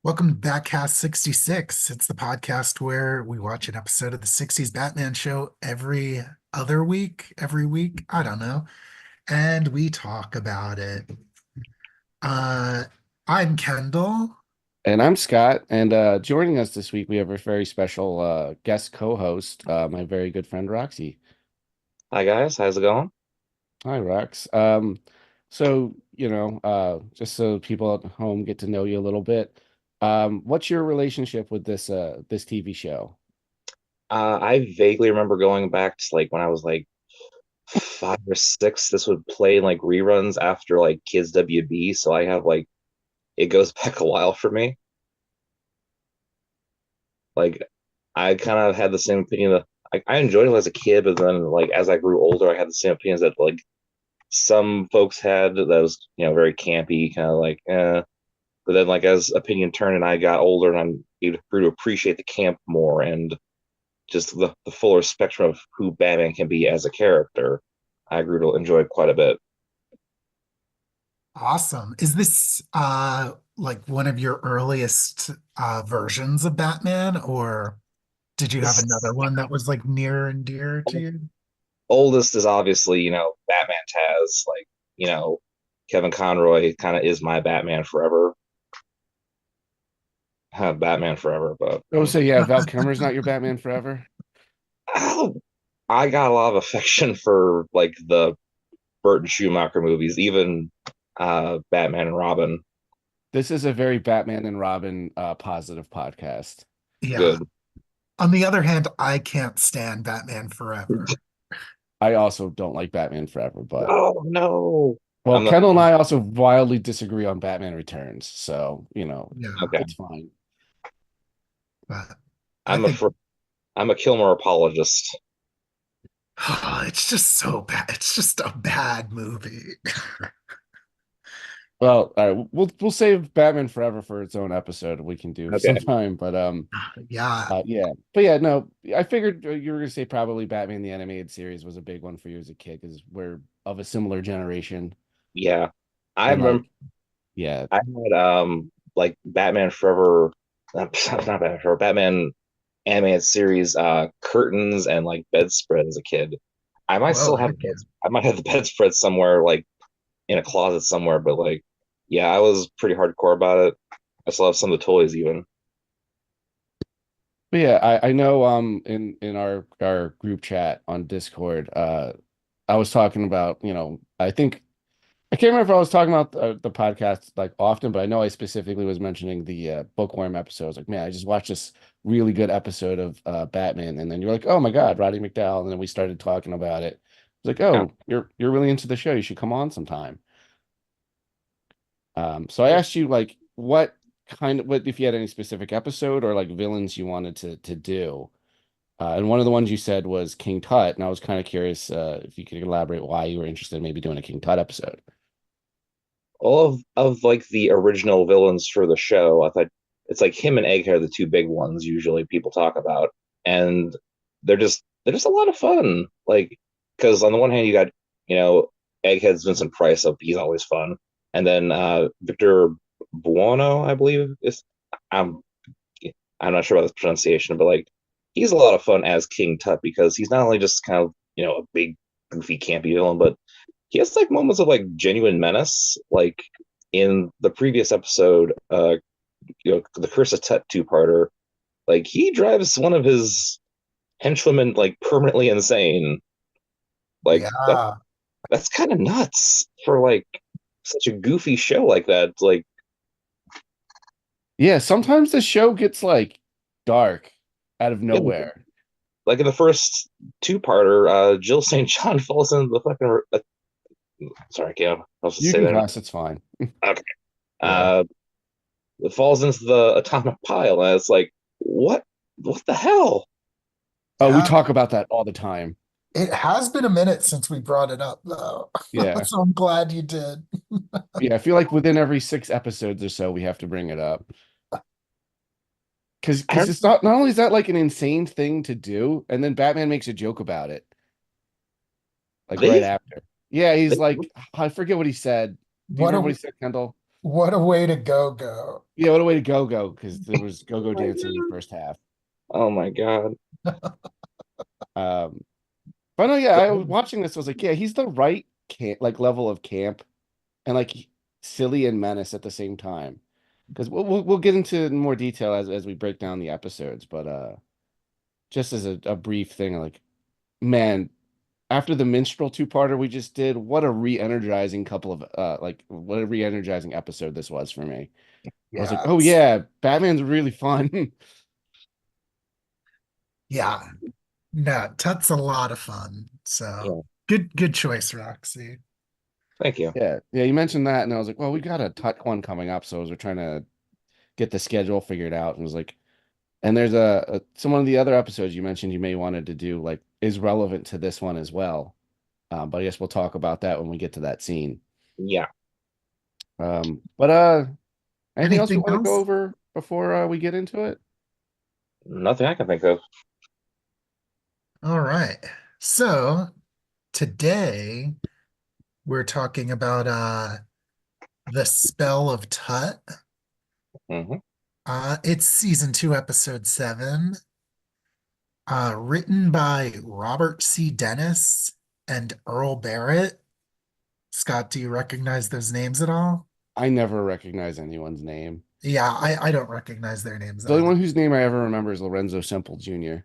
Welcome to Batcast 66. It's the podcast where we watch an episode of the 60s Batman show every other week, every week, I don't know, and we talk about it. Uh, I'm Kendall. And I'm Scott, and joining us this week, we have a very special guest co-host, my very good friend Roxy. Hi guys, how's it going? Hi, Rox. Just so people at home get to know you a little bit, what's your relationship with this TV show? I vaguely remember going back to like when I was like 5 or 6. This would play in like reruns after like Kids WB, so I have like it goes back a while for me. Like I kind of had the same opinion that I enjoyed it as a kid, but then like as I grew older, I had the same opinions that like some folks had that was very campy, kind of like eh. But then like as opinion turned and I got older and I grew to appreciate the camp more and just the fuller spectrum of who Batman can be as a character, I grew to enjoy it quite a bit. Awesome. Is this like one of your earliest versions of Batman, or did you have This another one that was like near and dear to you? oldest is obviously, Batman Taz, like, Kevin Conroy kind of is my Batman forever. Batman forever, but Oh, so yeah, Val Kilmer's not your Batman forever? oh, I got a lot of affection for like the Burton Schumacher movies, even Batman and Robin. This is a very Batman and Robin positive podcast. Yeah. Good. On the other hand, I can't stand Batman Forever. I also don't like Batman forever, but Oh no. well, I'm the Kendall and I also wildly disagree on Batman Returns, so Yeah. okay. it's fine. But I I'm a think fr- I'm a Kilmer apologist. it's just so bad. It's just a bad movie. Well, all right, we'll save Batman Forever for its own episode we can do Okay. sometime. But Yeah. yeah, but yeah, no, I figured you were gonna say probably Batman the animated series was a big one for you as a kid because we're of a similar generation, Yeah. I and remember like, yeah, I had like Batman Forever not Batman Forever, Batman animated series curtains and like bedspread as a kid. I might Whoa, still have heck yeah. I might have the bedspread somewhere like in a closet somewhere, but like yeah, I was pretty hardcore about it. I still have some of the toys even. but yeah, I know in our group chat on Discord, I was talking about I think. I can't remember if I was talking about the podcast like often, but I know I specifically was mentioning the Bookworm episode. I was like, man, I just watched this really good episode of Batman, and then you're like, oh my God, Roddy McDowell, and then we started talking about it. I was like, Yeah. oh, you're really into the show. You should come on sometime. So I asked you like what if you had any specific episode or like villains you wanted to do. And one of the ones you said was King Tut, and I was kind of curious if you could elaborate why you were interested in maybe doing a King Tut episode. All of like the original villains for the show, I thought it's like him and Egghead are the two big ones usually people talk about, and they're just a lot of fun. Like because on the one hand you got you know Egghead's Vincent Price, so he's always fun, and then Victor Buono, I believe is I'm I'm not sure about this pronunciation, but like he's a lot of fun as King Tut because he's not only just kind of a big goofy campy villain, but he has like moments of like genuine menace. Like in the previous episode, the Curse of Tut two-parter, like he drives one of his henchmen like permanently insane. Like Yeah. that's kind of nuts for like such a goofy show like that. Like Yeah, sometimes the show gets like dark out of yeah, nowhere. like in the first two-parter, Jill St. John falls into the fucking. Sorry, I can't. I was to You say can that. cuss, it's fine. Okay. Yeah. Uh, it falls into the atomic pile, and it's like, what? What the hell? Oh, we Yeah. talk about that all the time. It has been a minute since we brought it up, though. Yeah. So I'm glad you did. Yeah, I feel like within every 6 episodes or so we have to bring it up. Because it's not only is that like an insane thing to do, and then Batman makes a joke about it, like right They, after. Yeah, he's they like, I forget what he said. Do you What remember what a he said, Kendall? What a way to go. Yeah, what a way to go because there was go-go Oh my dancing in the God. first half. Oh my God. Um, but no, yeah, I was watching this. I was like, yeah, he's the right camp, like level of camp and like silly and menace at the same time. Because we'll get into more detail as we break down the episodes. But just as a brief thing, like man, after the minstrel two-parter we just did, what a re-energizing couple of like what a re-energizing episode this was for me. I was like, Yeah, oh yeah, Batman's really fun. yeah. No, Tut's a lot of fun. So Yeah. good choice, Roxy. Thank you. Yeah, yeah, you mentioned that, and I was like, well, we got a Tut one coming up, so we're trying to get the schedule figured out, and was like, and there's some of the other episodes you mentioned you may wanted to do like is relevant to this one as well. But I guess we'll talk about that when we get to that scene. Yeah. But anything else we Anything want to go else? over before we get into it? Nothing I can think of. All right. So today we're talking about The Spell of Tut. Hmm. It's season 2, episode 7. Written by Robert C. Dennis and Earl Barrett. Scott, do you recognize those names at all? I never recognize anyone's name. Yeah, I don't recognize their names The only either. one whose name I ever remember is Lorenzo Semple Jr.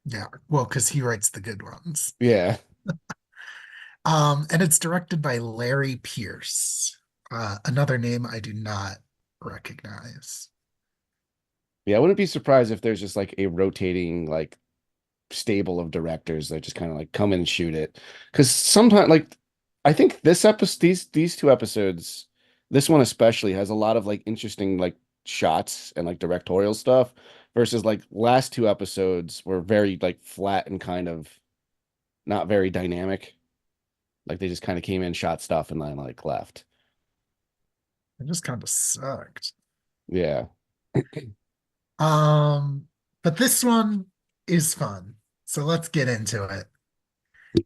Yeah, well, because he writes the good ones. Yeah. And it's directed by Larry Pierce. Another name I do not recognize. Yeah, I wouldn't be surprised if there's just like a rotating like stable of directors that just kind of like come in and shoot it. Because sometimes, like, I think this episode, these two episodes, this one especially has a lot of like interesting like shots and like directorial stuff, versus like last two episodes were very like flat and kind of not very dynamic. Like they just kind of came in, shot stuff, and then like left. It just kind of sucked. Yeah, Um, but this one is fun. So let's get into it.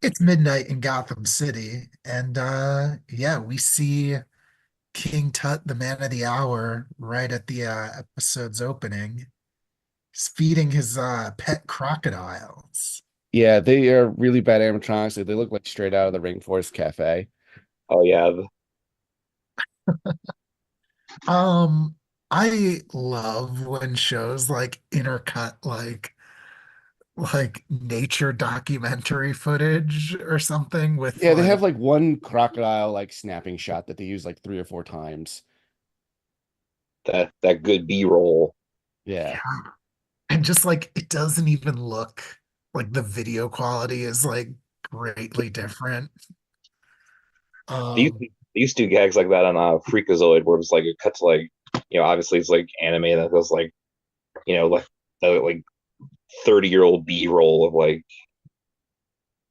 It's midnight in Gotham City, and yeah, we see King Tut, the man of the hour, right at the episode's opening. He's feeding his pet crocodiles. yeah, they are really bad animatronics. They look like straight out of the Rainforest Cafe. Oh yeah. Um, I love when shows like intercut like nature documentary footage or something with Yeah, they like have like one crocodile like snapping shot that they use like three or four times. That good B-roll. Yeah. yeah, and just like it doesn't even look like the video quality is like greatly different. Um, They used to do gags like that on Freakazoid, where it's like it cuts like, obviously it's like anime that does like, like like 30-year-old B-roll of like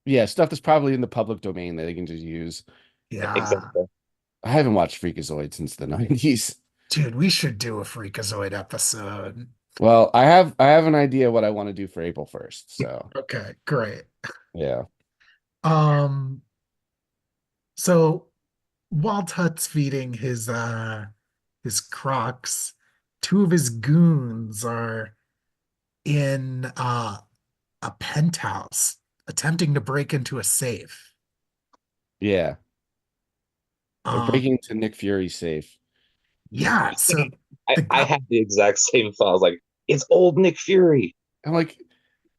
Yeah, stuff that's probably in the public domain that they can just use. yeah, exactly. I haven't watched Freakazoid since the 90s. dude, we should do a Freakazoid episode. Well, I have an idea what I want to do for April 1st. So, Okay, great. yeah. Um, so while Tut's feeding his crocs, two of his goons are in a penthouse attempting to break into a safe. Yeah. They're Um, breaking into Nick Fury's safe. yeah, so I, the I guy, had the exact same thought. I was like, it's old Nick Fury. And like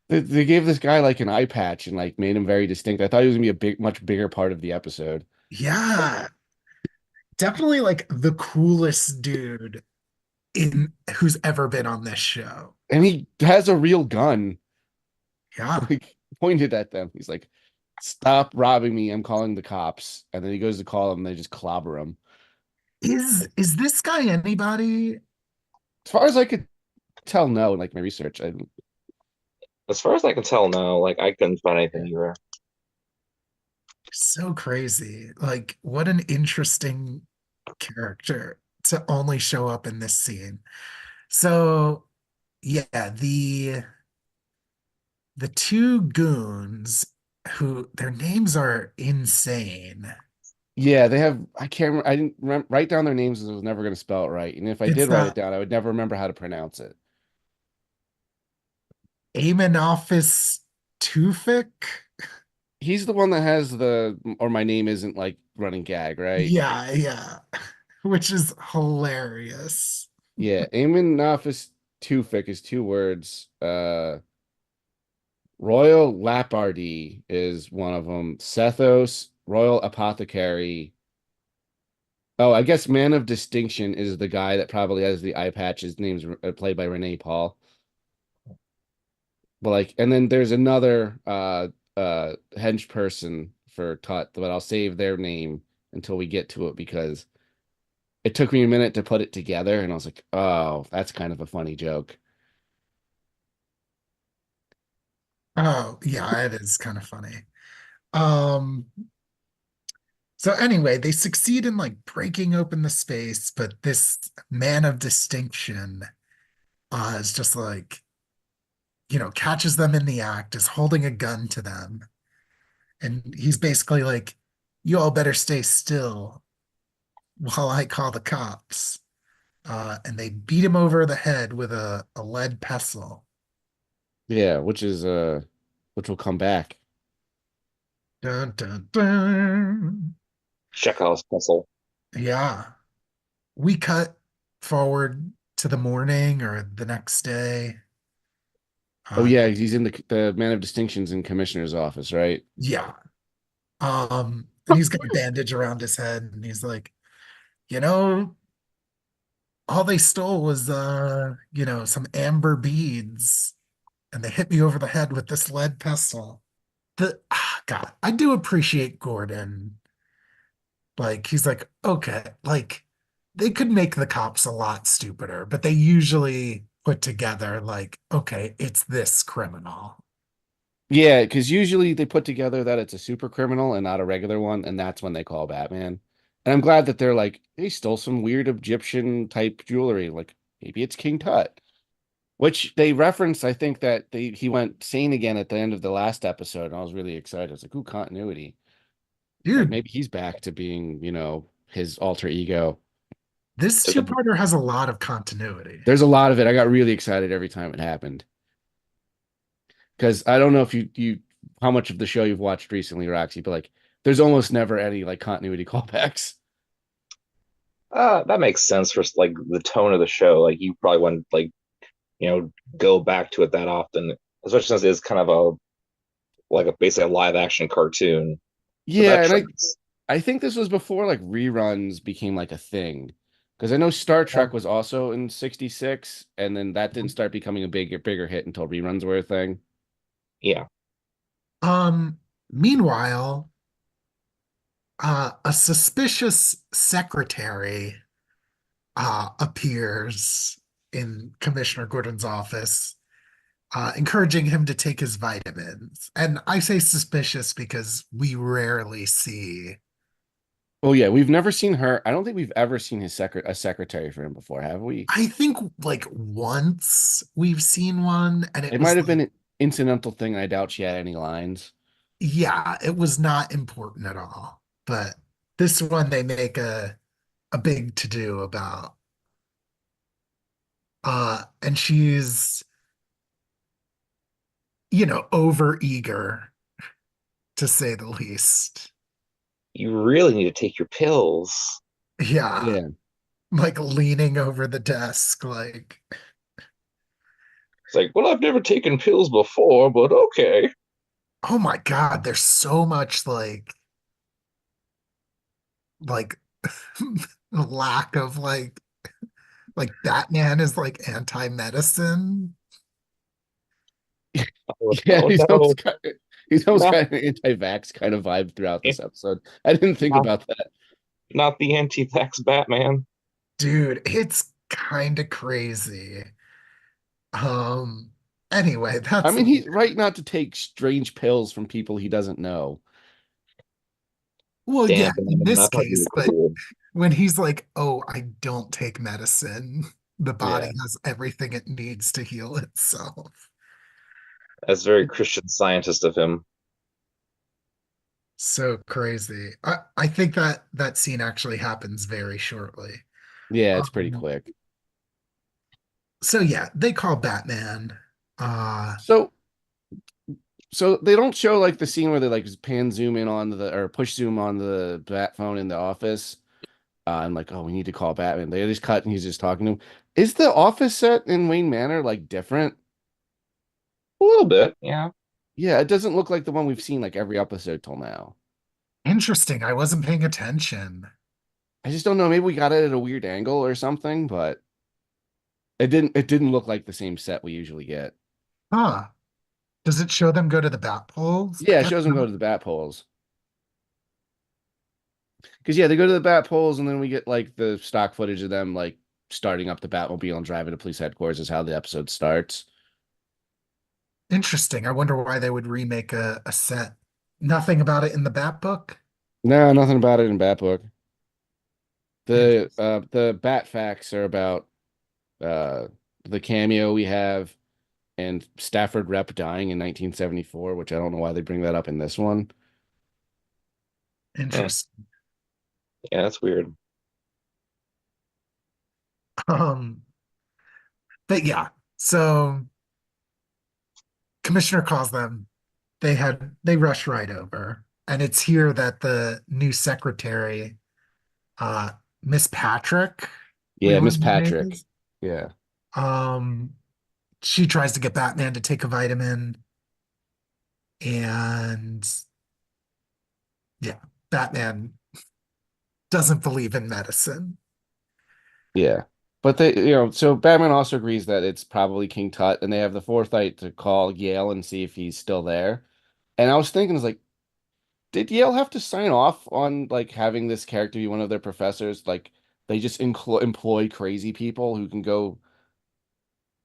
they gave this guy like an eye patch and like made him very distinct. I thought he was gonna be a much bigger part of the episode. yeah, definitely like the coolest dude in who's ever been on this show. And he has a real gun, Yeah. like pointed at them. He's like, "Stop robbing me! I'm calling the cops." And then he goes to call them, and they just clobber him. Is this guy anybody? As far as I could tell, no, in like my research, As far as I can tell, no, like I couldn't find anything Yeah. either. So crazy. Like, what an interesting character to only show up in this scene. So, yeah, the two goons who their names are insane. Yeah, they have. I can't. I didn't write down their names because I was never going to spell it right. And if I It's did write that it down, I would never remember how to pronounce it. Amenophis Tufik. He's the one that has the or my name isn't like running gag, right? Yeah, yeah. Which is hilarious. Yeah, Eamon Nafis Tufik is two words. Royal Lapardy is one of them. Sethos, Royal Apothecary. Oh, I guess Man of Distinction is the guy that probably has the eye patch. His name's played by Renee Paul. But like, and then there's another hench person for Tut, but I'll save their name until we get to it because it took me a minute to put it together, and I was like, oh, that's kind of a funny joke. Oh, yeah, it is kind of funny. Um, so anyway, they succeed in like breaking open the space, but this man of distinction is just like, catches them in the act, is holding a gun to them, and he's basically like, you all better stay still while I call the cops. And they beat him over the head with a lead pestle. Yeah, which will come back. Dun, dun, dun. Chekhov's pencil. Yeah. We cut forward to the morning or the next day. Oh Uh, yeah, he's in the Man of Distinctions in Commissioner's office, right? yeah. And he's got a bandage around his head, and he's like, you know, all they stole was some amber beads, and they hit me over the head with this lead pestle. God, I do appreciate Gordon. Like, he's like, okay, like they could make the cops a lot stupider, but they usually put together like, okay, it's this criminal. Yeah, because usually they put together that it's a super criminal and not a regular one, and that's when they call Batman. And I'm glad that they're like, they stole some weird Egyptian type jewelry. Like maybe it's King Tut, which they referenced. I think that he went sane again at the end of the last episode, and I was really excited. I was like, ooh, continuity. Like Dude, maybe he's back to being, his alter ego. this To the two-parter has a lot of continuity. There's a lot of it. I got really excited every time it happened. Because I don't know if you how much of the show you've watched recently, Roxy, but like there's almost never any like continuity callbacks. that makes sense for like the tone of the show. Like you probably wouldn't like go back to it that often, especially since it's kind of a like a basically a live action cartoon. So Yeah, that and tracks. I think this was before like reruns became like a thing. Because I know Star Trek was also in 66, and then that didn't start becoming a bigger hit until reruns were a thing. Yeah, Meanwhile, a suspicious secretary appears in Commissioner Gordon's office, encouraging him to take his vitamins. And I say suspicious because we rarely see. Oh yeah, we've never seen her. I don't think we've ever seen a secretary for him before, have we? I think like once we've seen one, and it It might was have like, been an incidental thing. I doubt she had any lines. yeah, it was not important at all. But this one they make a big to do about. And she's, over eager to say the least. you really need to take your pills. Yeah, Yeah. like leaning over the desk, like, It's like, well, I've never taken pills before, but okay. oh my God, there's so much like lack of like Batman is like anti-medicine. Oh, Yeah, oh no, he's almost not got an anti-vax kind of vibe throughout this episode. I didn't think not, about that. not the anti-vax Batman. Dude, it's kind of crazy. Um, anyway, I that's mean, he's right not to take strange pills from people he doesn't know. well, yeah, Damn, in Batman, this I thought you case, were but cool. when he's like, "Oh, I don't take medicine. The body Yeah. has everything it needs to heal itself." That's very Christian Scientist of him. So crazy. I think that that scene actually happens very shortly. Yeah, it's pretty Um, quick. so yeah, they call Batman. Uh So so they don't show like the scene where they like just pan zoom in on the or push zoom on the bat phone in the office. And like, oh, we need to call Batman. They just cut and he's just talking to him. Is the office set in Wayne Manor like different? A little bit, yeah. Yeah, it doesn't look like the one we've seen like every episode till now. Interesting. I wasn't paying attention. I just don't know. Maybe we got it at a weird angle or something, but it didn't look like the same set we usually get. Huh. Does it show them go to the bat poles? I Yeah, it guess shows them go not. to the bat poles. Because yeah, they go to the bat poles and then we get like the stock footage of them like starting up the Batmobile and driving to police headquarters is how the episode starts. Interesting. I wonder why they would remake a set. Nothing about it in the Bat book. No, nothing about it in Batbook. Interesting. The Bat facts are about uh the cameo we have and Stafford Rep dying in 1974, which I don't know why they bring that up in this one. Hmm. Interesting. Yeah, that's weird. Um, but yeah, so Commissioner calls them. They rush right over. And it's here that the new secretary, uh, Miss Patrick, we Yeah, Miss learn her name Patrick. is. Yeah. Um, she tries to get Batman to take a vitamin, and yeah, Batman doesn't believe in medicine. Yeah. But so Batman also agrees that it's probably King Tut, and they have the foresight to call Yale and see if he's still there. And I was thinking, it's like, did Yale have to sign off on like having this character be one of their professors? Like, they just employ crazy people who can go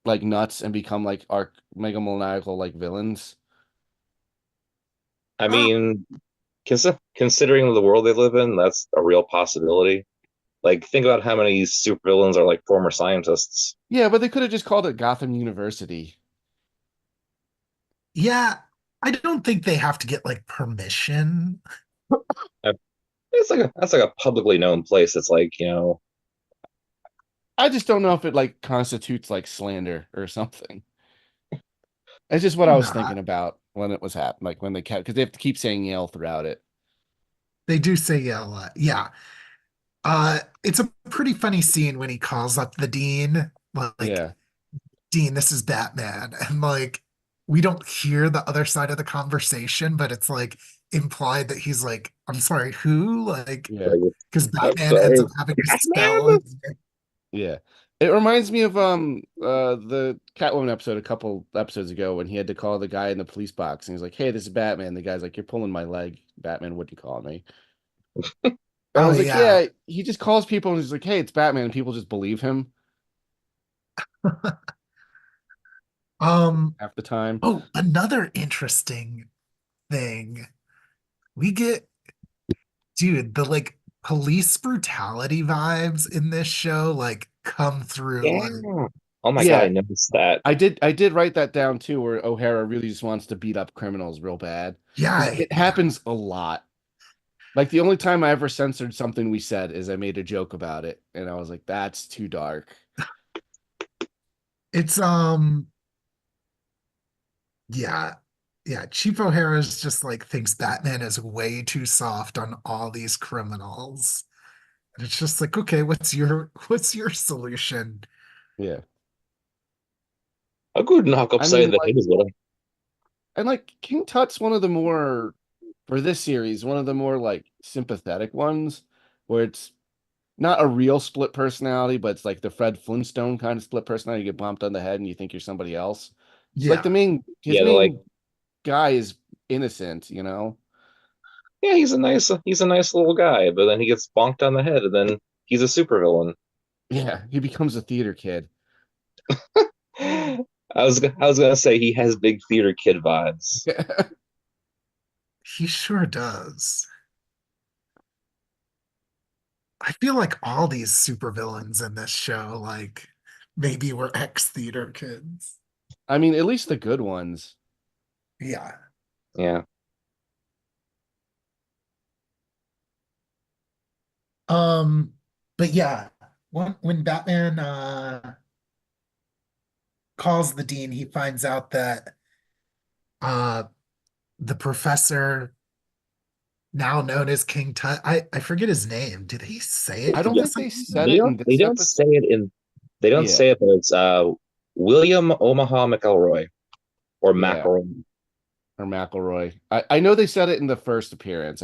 like nuts and become like arc megamaniacal like villains. I Uh, mean, considering the world they live in, that's a real possibility. Like, think about how many supervillains are like former scientists. Yeah, but they could have just called it Gotham University. yeah, I don't think they have to get like permission. It's like that's like a publicly known place. It's like, I just don't know if it like constitutes like slander or something. It's just what I was Nah, thinking about when it was happening, like when they kept because they have to keep saying Yale throughout it. they do say yeah a lot. Yeah. It's a pretty funny scene when he calls up the dean, like, Yeah, Dean, this is Batman. And like we don't hear the other side of the conversation, but it's like implied that he's like, I'm sorry, who? Like, yeah, like, because I'm Batman ends sorry, up having to spell Batman. his yeah. It reminds me of the Catwoman episode a couple episodes ago when he had to call the guy in the police box and he's like, "Hey, this is Batman." The guy's like, "You're pulling my leg, Batman. What do you call me?" And I Oh was like, yeah. "Yeah." He just calls people and he's like, "Hey, it's Batman," and people just believe him Um, half the time. oh, another interesting thing. We get, dude, the like police brutality vibes in this show like come through. Yeah. Like, Oh my God, I Yeah, noticed that. I did write that down too, where O'Hara really just wants to beat up criminals real bad because yeah, it yeah. happens a lot. Like the only time I ever censored something we said is I made a joke about it, and I was like, "That's too dark." It's yeah. Yeah, Chief O'Hara's just like thinks Batman is way too soft on all these criminals. And it's just like, okay, what's your solution? A good knock I mean, upside the head is what like King Tut's one of the more for this series, one of the more like sympathetic ones, where it's not a real split personality, but it's like the Fred Flintstone kind of split personality. You get bumped on the head and you think you're somebody else. So like Yeah, his Yeah, they're like, main guy is innocent, you know? yeah, he's a nice little guy, but then he gets bonked on the head, and then he's a supervillain. Yeah, he becomes a theater kid. I was gonna say he has big theater kid vibes. he sure does. I feel like all these supervillains in this show, like maybe were ex-theater kids. I mean, at least the good ones. Yeah. Yeah. Um, but yeah, when Batman calls the dean, he finds out that uh the professor, now known as King Tut, I forget his name. Did he say I it don't in think this they episode? said it in They this don't episode. say it in they don't Yeah, say it, but it's William Omaha McElroy or yeah, McElroy. or McElroy. I know they said it in the first appearance.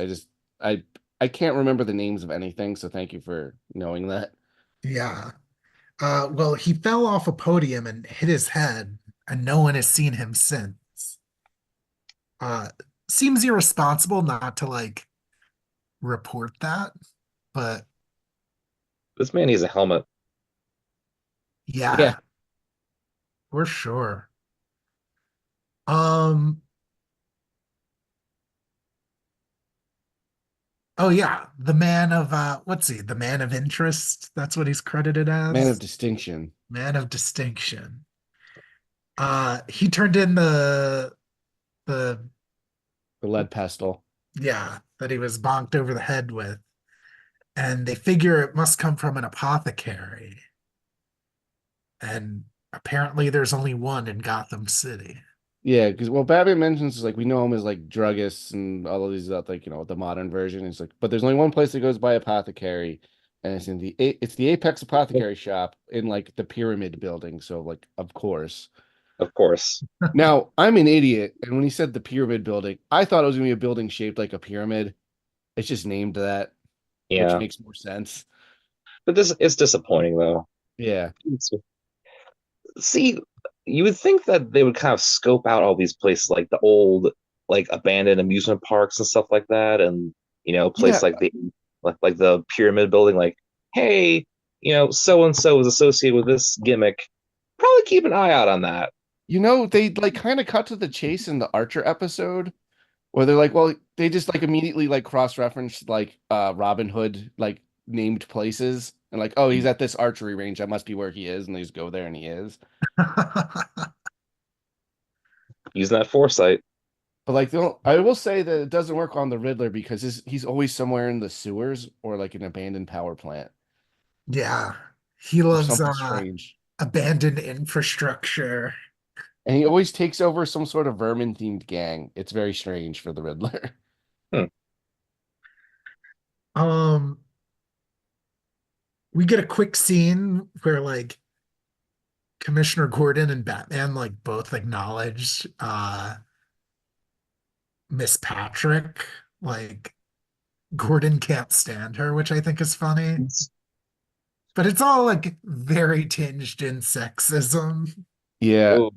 I I can't remember the names of anything, so thank you for knowing that. Yeah. Well, he fell off a podium and hit his head, and no one has seen him since. Uh, Seems irresponsible not to like report that, but This man needs a helmet. Yeah, yeah, for sure. Um, oh yeah, the man of what's he? The man of interest. That's what he's credited man of as. distinction, Man of distinction. He turned in the the lead pestle. yeah, that he was bonked over the head with. And they figure it must come from an apothecary. And apparently there's only one in Gotham City. Yeah, because well, Batman mentions like we know him as like druggists and all of these like the modern version. It's like, but there's only one place that goes by apothecary, and it's the Apex Apothecary Shop in like the Pyramid Building. So like, of course. Of course. Now I'm an idiot, and when he said the Pyramid Building, I thought it was gonna be a building shaped like a pyramid. It's just named that, which Yeah. makes more sense. But this it's disappointing though. Yeah, See, you would think that they would kind of scope out all these places like the old like abandoned amusement parks and stuff like that, and place yeah. like like the pyramid building, like, hey, so and so is associated with this gimmick. Probably keep an eye out on that. They like kind of cut to the chase in the Archer episode where they're like, well, they just like immediately like cross-reference like Robin Hood like named places and like, oh, he's at this archery range. That must be where he is, and they just go there and he is. Using that foresight. But like, I will say that it doesn't work on the Riddler because he's always somewhere in the sewers or like an abandoned power plant Yeah. He or loves something strange. abandoned infrastructure. And he always takes over some sort of vermin themed gang. It's very strange for the Riddler. Hmm. Um, we get a quick scene where like Commissioner Gordon and Batman like both acknowledge Miss Patrick. Like Gordon can't stand her, which I think is funny. But it's all like very tinged in sexism. Yeah, Oh,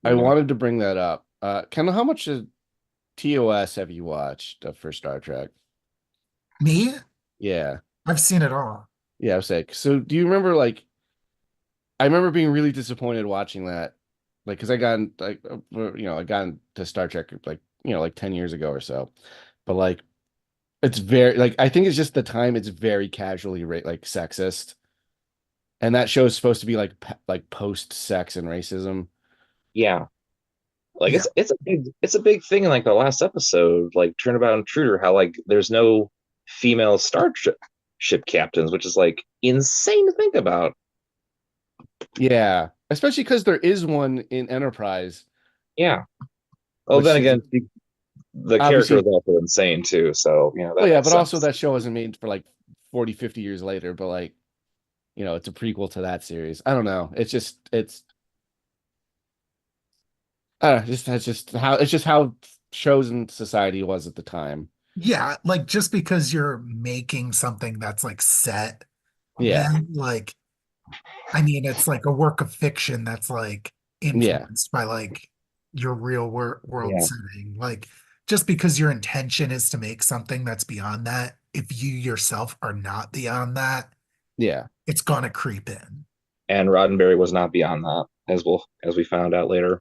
I yeah. wanted to bring that up. Kendall, how much of TOS have you watched for Star Trek? Me? Yeah. I've seen it all. Yeah, I was sick. So do you remember like I remember being really disappointed watching that. Like because I got like I got into Star Trek like like 10 years ago or so. But like it's very like I think it's just the time it's very casually like sexist. And that show is supposed to be like like post sex and racism. Yeah. Like Yeah. it's a big thing in like the last episode, like Turnabout Intruder, how like there's no female ship captains, which is like insane to think about. Yeah, especially because there is one in Enterprise, Yeah. Oh, which then is again, the character obviously is also insane too, so well, that yeah, makes but also sense. that show wasn't made for like 40, 50 years later, but like it's a prequel to that series. I don't know. It's I don't know, just that's just how it's just how shows in society was at the time. Yeah, like just because you're making something that's like set, Yeah. then like I mean it's like a work of fiction that's like Yeah. influenced by like your real world Yeah. setting. Like just because your intention is to make something that's beyond that, if you yourself are not beyond that, Yeah. it's gonna creep in. And Roddenberry was not beyond that, as we found out later.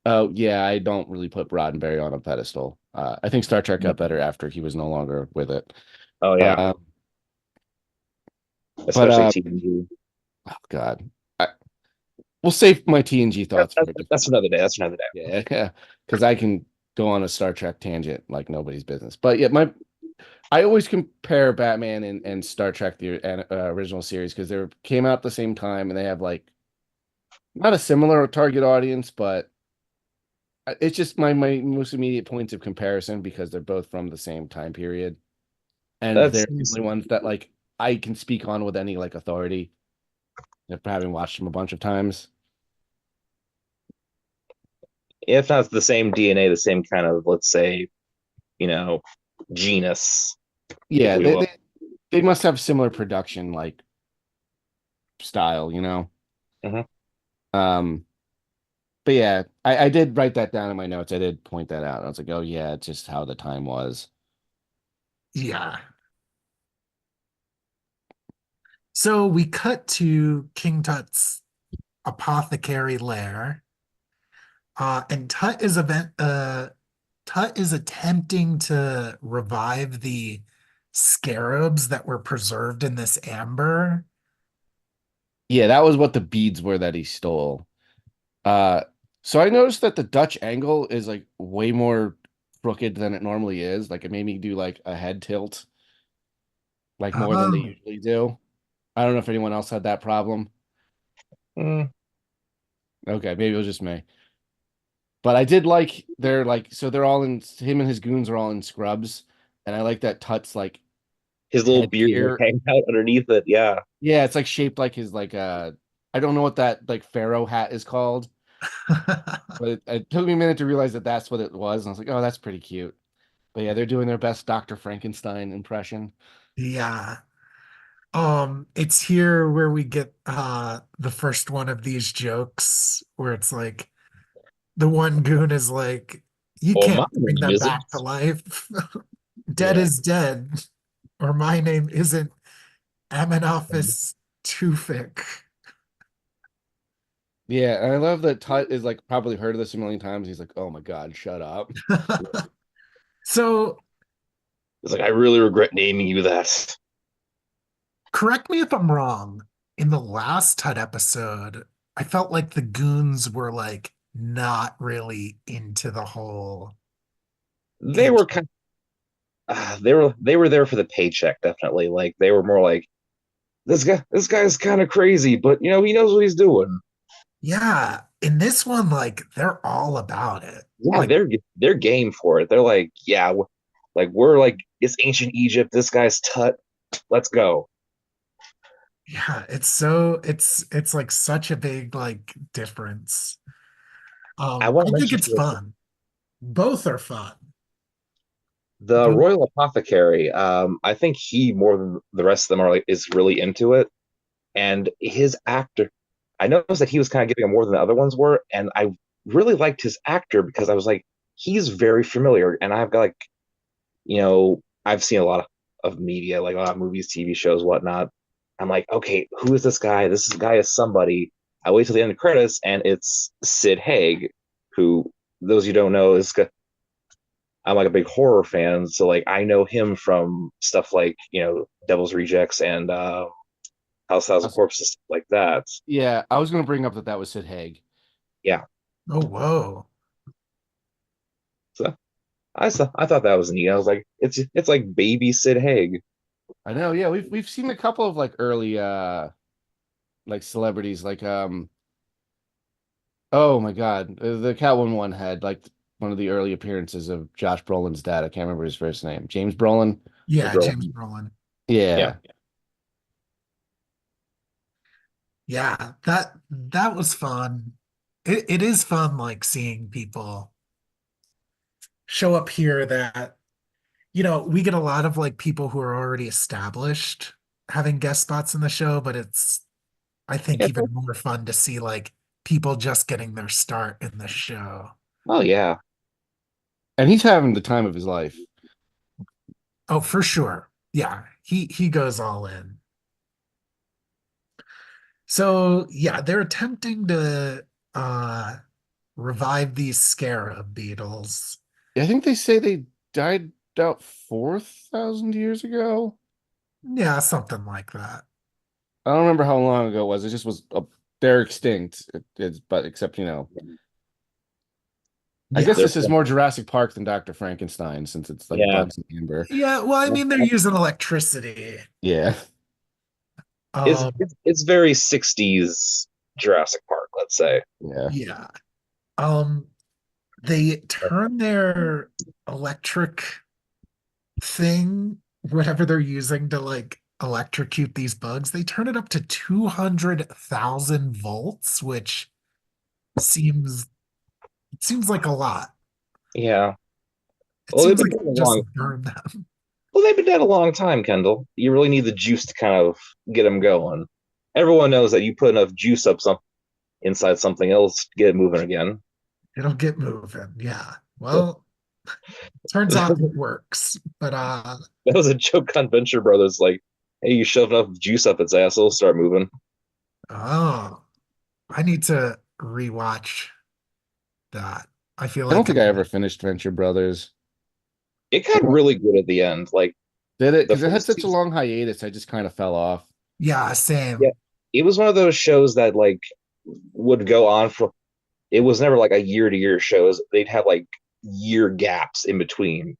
Oh, yeah, I don't really put Roddenberry on a pedestal. I think Star Trek got better after he was no longer with it. Oh yeah, Uh, but especially TNG. oh God. We'll save my TNG thoughts for a That's different. another day. That's another day. Yeah, yeah, because I can go on a Star Trek tangent like nobody's business. But yeah, I always compare Batman and Star Trek the original series because they came out at the same time and they have like not a similar target audience, but it's just my most immediate points of comparison because they're both from the same time period and That's they're the only ones that like I can speak on with any like authority after having watched them a bunch of times. if not the same DNA, the same kind of, let's say, you know, genus, if Yeah, we will. they must have similar production like style, you know. Mhm. Um, but yeah, I did write that down in my notes. I did point that out. I was like, oh yeah, it's just how the time was. Yeah. So we cut to King Tut's apothecary lair. And Tut is attempting to revive the scarabs that were preserved in this amber. Yeah, that was what the beads were that he stole. Uh, so I noticed that the Dutch angle is like way more crooked than it normally is. Like it made me do like a head tilt, like more than they Oh, usually do. I don't know if anyone else had that problem. Mm. Okay, maybe it was just me. But I did like they're like so they're all in him and his goons are all in scrubs, and I like that Tut's like His little beard like headgear. hanging out underneath it. Yeah. Yeah, it's like shaped like his like I don't know what that like pharaoh hat is called, but it took me a minute to realize that that's what it was, and I was like, oh, that's pretty cute. But yeah, they're doing their best Dr. Frankenstein impression. yeah. It's here where we get the first one of these jokes where it's like the one goon is like, you Oh, my can't bring name them isn't. back to life. Dead Yeah. is dead, or my name isn't Amenophis Tufik. Yeah, and I love that Tut is like probably heard of this a million times. He's like, oh my God, shut up. So It's like I really regret naming you that. correct me if I'm wrong. In the last Tut episode, I felt like the goons were like not really into the whole They ink. were kind they were there for the paycheck, definitely. Like they were more like this guy's kind of crazy, but he knows what he's doing. Yeah, in this one, like they're all about it. Yeah, Like, they're game for it. They're like, yeah, like we're like it's ancient Egypt. This guy's Tut. Let's go. yeah, it's like such a big like difference. I want I to think mention it's fun. Both are fun. the Both, Royal Apothecary. I think he more than the rest of them are like is really into it, and his actor. I noticed that he was kind of giving him more than the other ones were, and I really liked his actor because I was like, he's very familiar, and I've got like I've seen a lot of media, like a lot of movies, TV shows, whatnot. I'm like, okay, who is this guy? This guy is somebody. I wait till the end of the credits, and it's Sid Haig, who those you don't know is I'm like a big horror fan, so like I know him from stuff like Devil's Rejects and House of Corpses, stuff like that. Yeah, I was gonna bring up that that was Sid Haig. Yeah, oh whoa. so I thought that was neat. I was like, it's like baby Sid Haig. I know, yeah, we've seen a couple of like early like celebrities like oh my God, the Catwoman one had like one of the early appearances of Josh Brolin's dad. I can't remember his first name. James Brolin. Yeah, James Brolin. Yeah, Yeah. Yeah, that was fun. It is fun like seeing people show up here that we get a lot of like people who are already established having guest spots in the show, but it's I think yeah. even more fun to see like people just getting their start in the show. Oh yeah. And he's having the time of his life. Oh, for sure. Yeah, he goes all in. So yeah, they're attempting to uh revive these scarab beetles. I think they say they died about 4,000 years ago. Yeah, something like that. I don't remember how long ago it was. It just was they're extinct. It's but except I guess Yeah. They're this is more Jurassic Park than Dr. Frankenstein since it's like yeah. bugs and amber. Yeah, well, I mean, they're using electricity. Yeah. Um, It's very 60s Jurassic Park, let's say. Yeah. yeah. Um, they turn their electric thing, whatever they're using to like electrocute these bugs, they turn it up to 200,000 volts, which seems it seems like a lot. Yeah. It Well, they've seems been like dead it a would just long burn them. well, they've been dead a long time, Kendall. You really need the juice to kind of get them going. Everyone knows that you put enough juice up some inside something else to get it moving again. It'll get moving. Yeah. Well, turns out it works. But That was a joke on Venture Brothers. Like, hey, you shove enough juice up its ass, it'll start moving. oh, I need to rewatch that. I feel I don't like think I ever finished Venture Brothers. It got really good at the end. Like Did it? the Because it had first two, such a long hiatus, I just kind of fell off. yeah, yeah, same. it was one of those shows that like would go on for. It was never like a year to year shows. They'd have like year gaps in between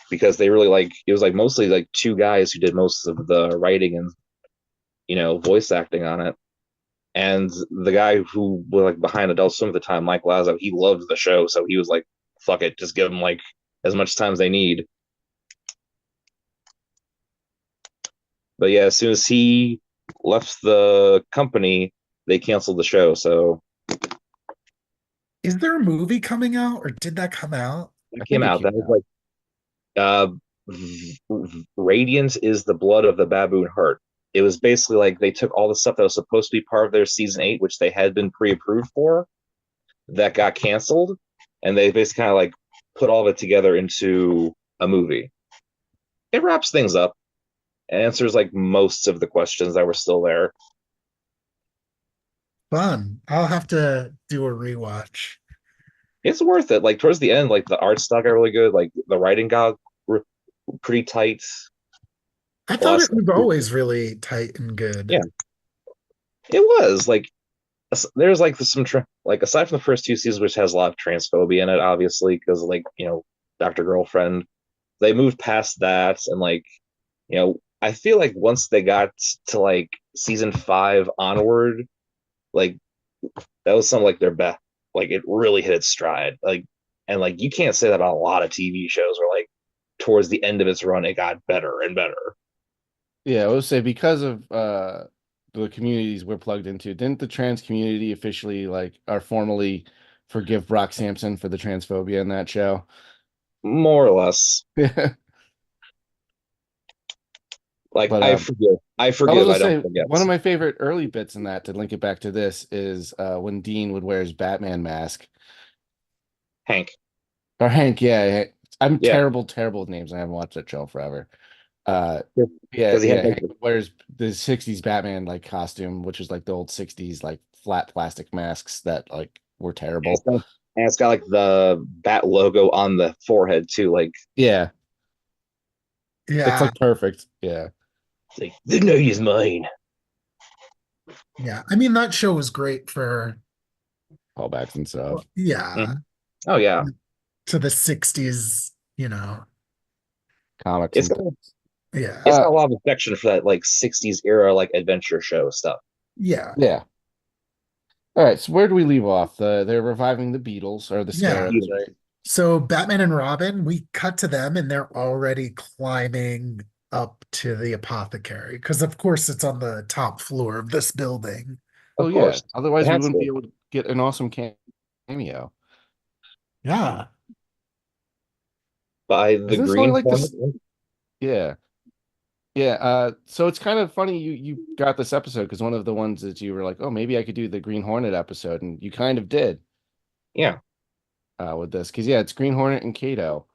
because they really like it was like mostly like two guys who did most of the writing and voice acting on it. And the guy who was like behind Adult Swim at the time, Mike Lazo, he loved the show, so he was like, "Fuck it, just give them like as much time as they need." But yeah, as soon as he left the company, they canceled the show. So Is there a movie coming out or did that come out? it I came think it out. came That was out. like Radiance is the blood of the baboon heart. It was basically like they took all the stuff that was supposed to be part of their season 8, which they had been pre-approved for, that got canceled, and they basically kind of like put all of it together into a movie. It wraps things up and answers like most of the questions that were still there. Fun. I'll have to do a rewatch. It's worth it. Like towards the end, like the art stock got really good. Like the writing got pretty tight. I A lot thought of it stuff. was always really tight and good. Yeah, it was like there's like some like aside from the first two seasons, which has a lot of transphobia in it, obviously because like Dr. Girlfriend, they moved past that and like I feel like once they got to like season 5 onward, like that was some like their best. Like it really hit its stride. Like and like you can't say that about a lot of TV shows where like towards the end of its run it got better and better. Yeah, I would say because of the communities we're plugged into, didn't the trans community officially like or formally forgive Brock Sampson for the transphobia in that show? More or less. Yeah. Like But I forgive. I I was forgive. gonna I don't say forget. one of my favorite early bits in that to link it back to this is when Dean would wear his Batman mask. Hank. Or Hank, yeah. I'm Yeah. terrible, terrible with names. I haven't watched that show forever. Uh yeah, Because he had yeah. like Hank wears the 60s Batman like costume, which is like the old 60s like flat plastic masks that like were it's terrible. got, and it's got like the bat logo on the forehead too. Like Yeah, it's Yeah, like perfect. Yeah. it's like the night is mine. yeah. I mean, that show was great for, Callbacks and stuff. yeah, Mhm. Oh yeah, to the 60s, you know. Comics it's and got things. Yeah, it's Uh got a lot of affection for that like '60s era like adventure show stuff. yeah, yeah. All right, so where do we leave off? They're reviving the Beatles or the yeah. Scarabs, right? So Batman and Robin, we cut to them and they're already climbing up to the apothecary because, of course, it's on the top floor of this building. Oh Of yeah. course, it Otherwise we has wouldn't be to. able to get an awesome cameo. Yeah. By Is the this only Green like Hornet. this? Yeah. Yeah, so it's kind of funny you got this episode because one of the ones that you were like, oh, maybe I could do the Green Hornet episode, and you kind of did Yeah, with this because yeah, it's Green Hornet and Kato,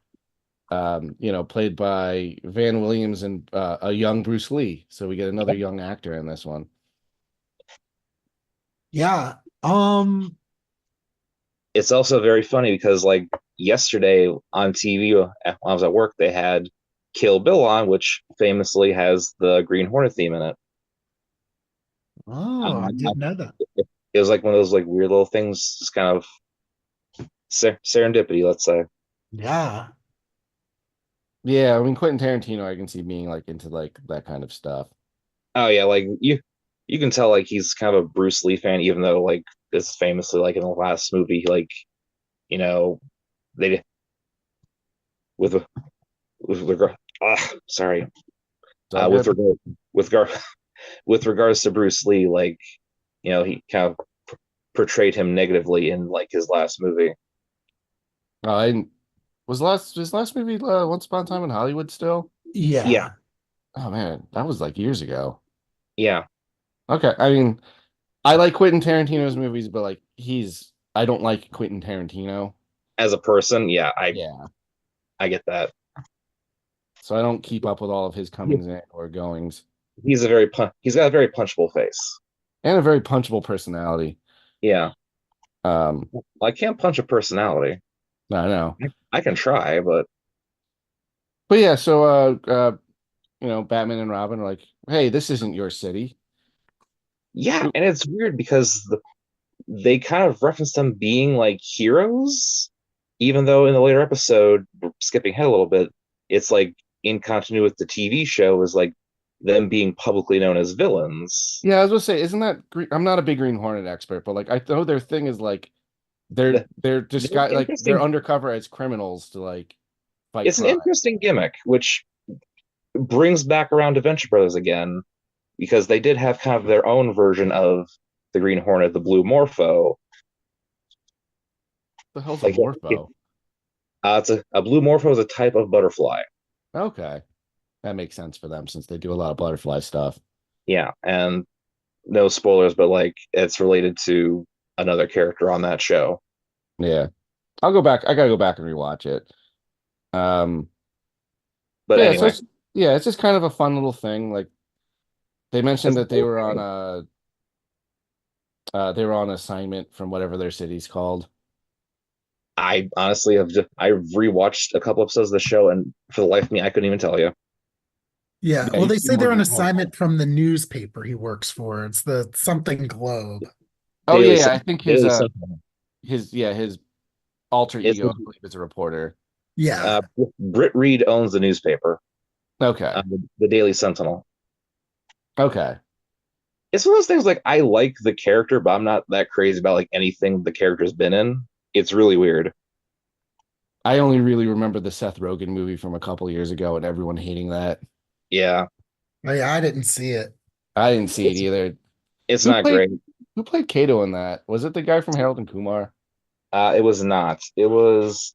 played by Van Williams and a young Bruce Lee. So we get another young actor in this one. Yeah. it's also very funny because like yesterday on TV when I was at work, they had Kill Bill on, which famously has the Green Hornet theme in it. Oh, I Um, didn't know that. it was like one of those like weird little things, just kind of serendipity, let's say. Yeah. Yeah, I mean Quentin Tarantino, I can see being like into like that kind of stuff. Oh yeah, like you can tell like he's kind of a Bruce Lee fan, even though like this famously like in the last movie, like you know they with with regard sorry It's all with good. regard with regard with regards to Bruce Lee, like he kind of portrayed him negatively in like his last movie. I was last his last movie Once Upon a Time in Hollywood still? Yeah, Yeah. Oh man, that was like years ago. yeah. Okay, I mean, I like Quentin Tarantino's movies, but like I don't like Quentin Tarantino. As a person, yeah, Yeah. I get that. So I don't keep up with all of his comings and or goings. He's got a very punchable face. And a very punchable personality. Yeah, Um, I can't punch a personality. I know. I can try, but But yeah, so Batman and Robin are like, hey, this isn't your city. yeah, and it's weird because they kind of reference them being like heroes, even though in the later episode, skipping ahead a little bit, it's like in continuity with the TV show is like them being publicly known as villains. Yeah, I was gonna say, isn't that I'm not a big Green Hornet expert, but like I know their thing is like they're They're disguised like they're interesting. undercover as criminals to like fight It's an crime. interesting gimmick, which brings back around to Venture Brothers again because they did have kind of their own version of the Green Hornet, the Blue Morpho. The hell's a Like Morpho? it's a Blue Morpho is a type of butterfly. Okay. That makes sense for them since they do a lot of butterfly stuff. Yeah, and no spoilers, but like it's related to another character on that show. Yeah. I'll go back. I gotta go back and rewatch it. Um, But but anyway, yeah, it's just kind of a fun little thing. Like they mentioned that's that they were on assignment from whatever their city's called. I honestly I've rewatched a couple episodes of the show, and for the life of me, I couldn't even tell you. Yeah. Yeah, Well, you they could be say more they're on detailed. assignment from the newspaper he works for. It's the something Globe. Oh Daily yeah, I think Daily Sentinel. his alter It's ego, I believe, is a reporter. Yeah. Britt Reed owns the newspaper, Okay. the Daily Sentinel. Okay. It's one of those things like I like the character, but I'm not that crazy about like anything the character's been in. It's really weird. I only really remember the Seth Rogen movie from a couple years ago and everyone hating that. Yeah, Oh, yeah, I didn't see it. I didn't see it it's either. it's Who not played great. who played Kato in that? Was it the guy from Harold and Kumar? It was not. It was.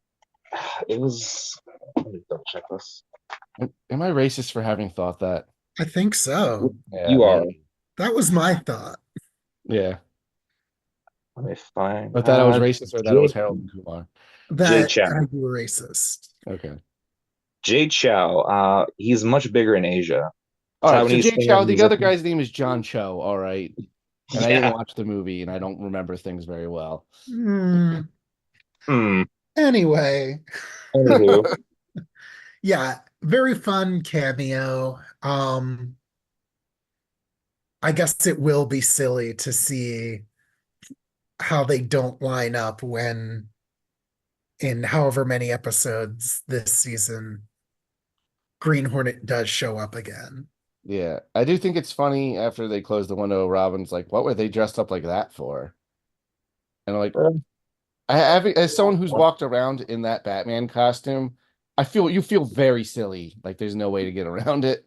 Let me double check this. Am I racist for having thought that? I think so. Yeah, You are. maybe. That was my thought. Yeah. Let me find But that I was racist or that it was Jade Harold and Kumar. That Chow. you were racist. Okay. Jade Chow. He's much bigger in Asia. All right. So Taiwanese Jay singer Chow, and the other musician. guy's name is John Cho. All right. And I didn't Yeah. watch the movie and I don't remember things very well. Hmm. Hmm. Anyway, Anywho, yeah, very fun cameo. I guess it will be silly to see how they don't line up when in however many episodes this season Green Hornet does show up again. Yeah. I do think it's funny after they close the window, Robin's like, what were they dressed up like that for? And I'm like, as someone who's walked around in that Batman costume, you feel very silly. Like there's no way to get around it.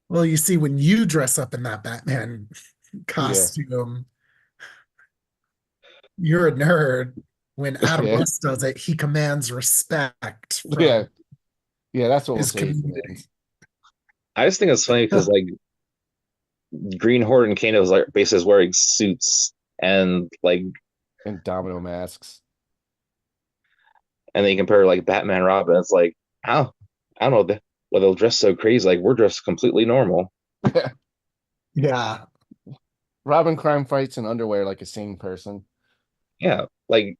Well, you see, when you dress up in that Batman Yeah. costume, you're a nerd. When Adam Yeah. West does it, he commands respect Yeah. from Yeah, that's what we'll his say he community. commands. I just think it's funny because like Green Hornet and Kano is like basically wearing suits And domino masks. and then you compare like Batman and Robin. It's like how I don't know why they'll dress so crazy. Like we're dressed completely normal. Yeah. Robin crime fights in underwear like a sane person. Yeah, like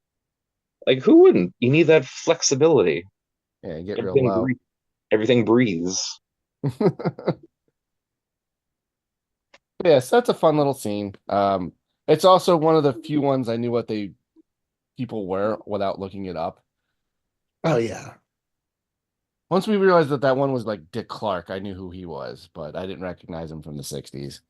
who wouldn't? You need that flexibility. Yeah, get real Everything low. breathes. Everything breathes. Yes, that's a fun little scene. It's also one of the few ones I knew what they people were without looking it up. Oh yeah. Once we realized that that one was like Dick Clark, I knew who he was, but I didn't recognize him from the 60s.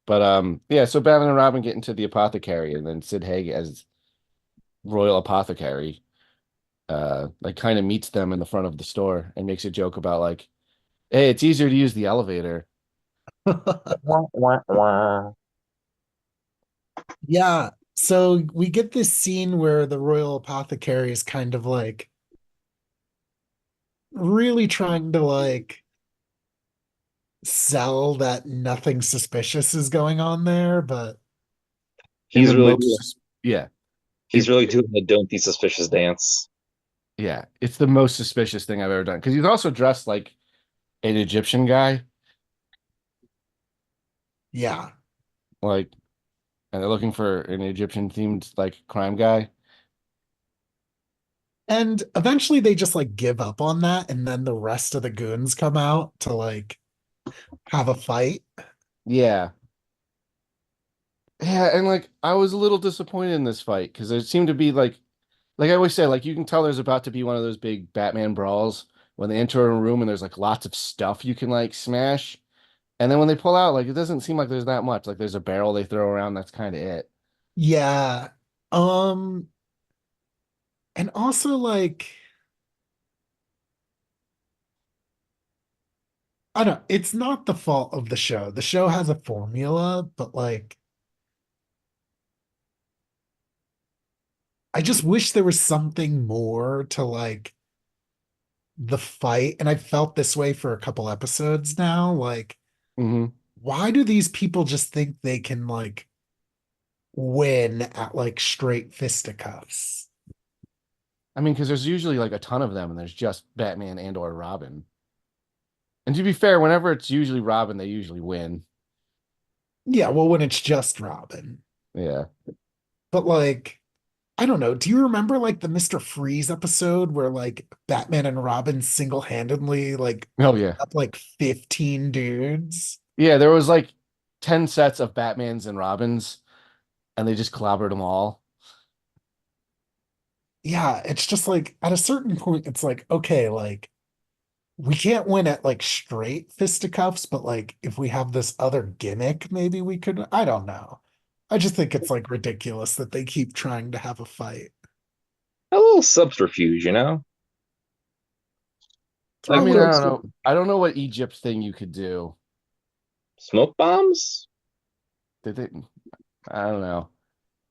But yeah, so Batman and Robin get into the apothecary, and then Sid Haig as Royal Apothecary like kind of meets them in the front of the store and makes a joke about like, hey, it's easier to use the elevator. Wah, wah, wah. Yeah. So we get this scene where the Royal Apothecary is kind of like really trying to like sell that nothing suspicious is going on there, but In He's the really doing, yeah, he's it really doing the don't be suspicious dance. yeah, it's the most suspicious thing I've ever done because he's also dressed like an Egyptian guy, yeah. like, and they're looking for an Egyptian themed like crime guy. And eventually they just like give up on that, and then the rest of the goons come out to like have a fight. Yeah, yeah, and like I was a little disappointed in this fight because there seemed to be like I always say, like you can tell there's about to be one of those big Batman brawls when they enter a room and there's like lots of stuff you can like smash. And then when they pull out, like it doesn't seem like there's that much. Like there's a barrel they throw around, that's kind of it. Yeah. Um, and also like I don't, it's not the fault of the show. The show has a formula, but like I just wish there was something more to like the fight. And I felt this way for a couple episodes now. Like, Hmm. why do these people just think they can like win at like straight fisticuffs? I mean, because there's usually like a ton of them and there's just Batman and or Robin. And to be fair, whenever it's usually Robin, they usually win. Yeah, well, when it's just Robin. Yeah. But like, I don't know. Do you remember like the Mr. Freeze episode where like Batman and Robin single-handedly like Oh yeah. up like 15 dudes? Yeah, there was like 10 sets of Batmans and Robins, and they just clobbered them all. Yeah, it's just like at a certain point, it's like, okay, like we can't win at like straight fisticuffs, but like if we have this other gimmick, maybe we could. I don't know. I just think it's like ridiculous that they keep trying to have a fight. A little subterfuge, you know? I Throw a Like mean, I little, don't know. I don't know what Egypt thing you could do. smoke bombs? Did they? I don't know.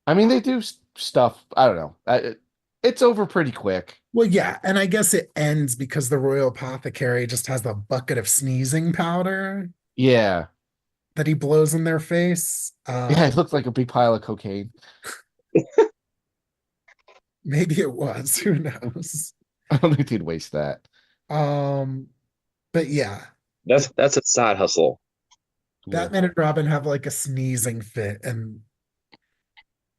I mean, they do stuff. I don't know. It's over pretty quick. well, yeah, and I guess it ends because the Royal Apothecary just has a bucket of sneezing powder Yeah. that he blows in their face. Yeah, it looked like a big pile of cocaine. Maybe it was, who knows? I don't think they'd waste that. Um, but yeah, That's a side hustle. Yeah. Batman and Robin have like a sneezing fit, and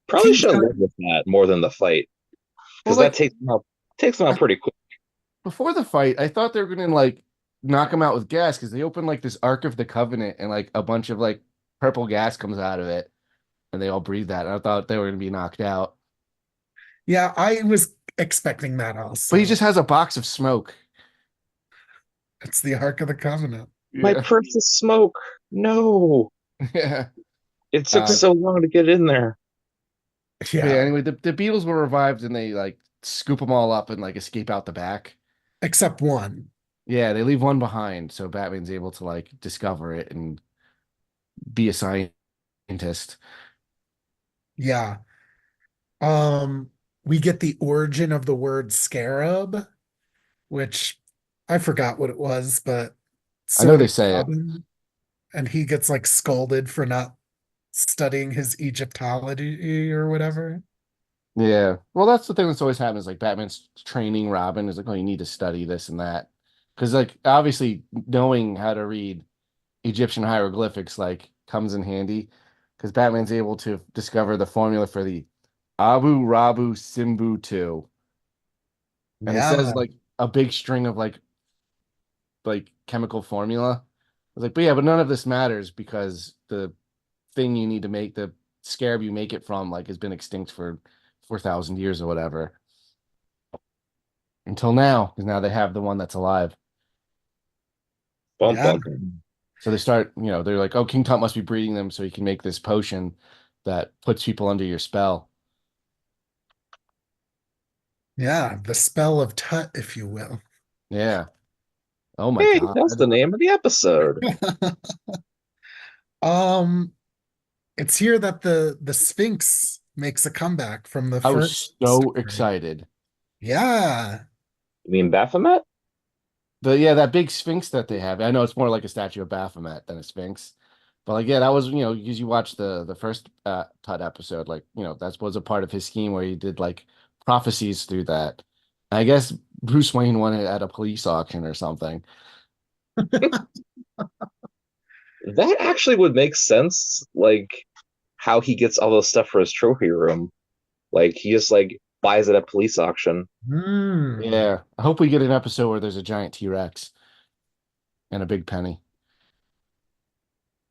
Probably King should have Tut, led with that more than the fight, Well, because that like takes them out I, pretty quick. before the fight, I thought they were gonna like knock him out with gas because they opened like this Ark of the Covenant and like a bunch of like purple gas comes out of it and they all breathe that. And I thought they were gonna be knocked out. yeah, I was expecting that But he also. just has a box of smoke. It's the Ark of the Covenant. My Yeah. precious smoke. No. Yeah. It took Uh, so long to get in there. but yeah, Yeah, anyway, the Beatles were revived and they like scoop them all up and like escape out the back. except one. Yeah, they leave one behind, so Batman's able to like discover it and be a scientist. Yeah. Um, we get the origin of the word scarab, which I forgot what it was, but I know so they does say it. Robin, and he gets like scolded for not studying his Egyptology or whatever. Yeah. Well, that's the thing that's always happened is like Batman's training Robin is like, oh, you need to study this and that. Because like obviously knowing how to read Egyptian hieroglyphics like comes in handy because Batman's able to discover the formula for the Abu Rabu Simbu 2. And it says Yeah. like a big string of like chemical formula. I was like, but yeah, but none of this matters because the thing you need to make the scarab you make it from like has been extinct for 4,000 years or whatever until now, because now they have the one that's alive. Bum Yeah. bum. So they start, they're like, oh, King Tut must be breeding them so he can make this potion that puts people under your spell. Yeah. The spell of Tut, if you will. Yeah. Oh my Hey, that's God. the name of the episode. Um, it's here that the Sphinx makes a comeback from the I was first so story. excited. Yeah. You mean Baphomet? That big Sphinx that they have. I know it's more like a statue of Baphomet than a Sphinx. But like, yeah, that was, because you watched the first Tut episode, like, that was a part of his scheme where he did like prophecies through that. I guess Bruce Wayne won it at a police auction or something. That actually would make sense, like how he gets all those stuff for his trophy room. Like he just like buys it at police auction. Hmm. Yeah. I hope we get an episode where there's a giant T-Rex and a big penny.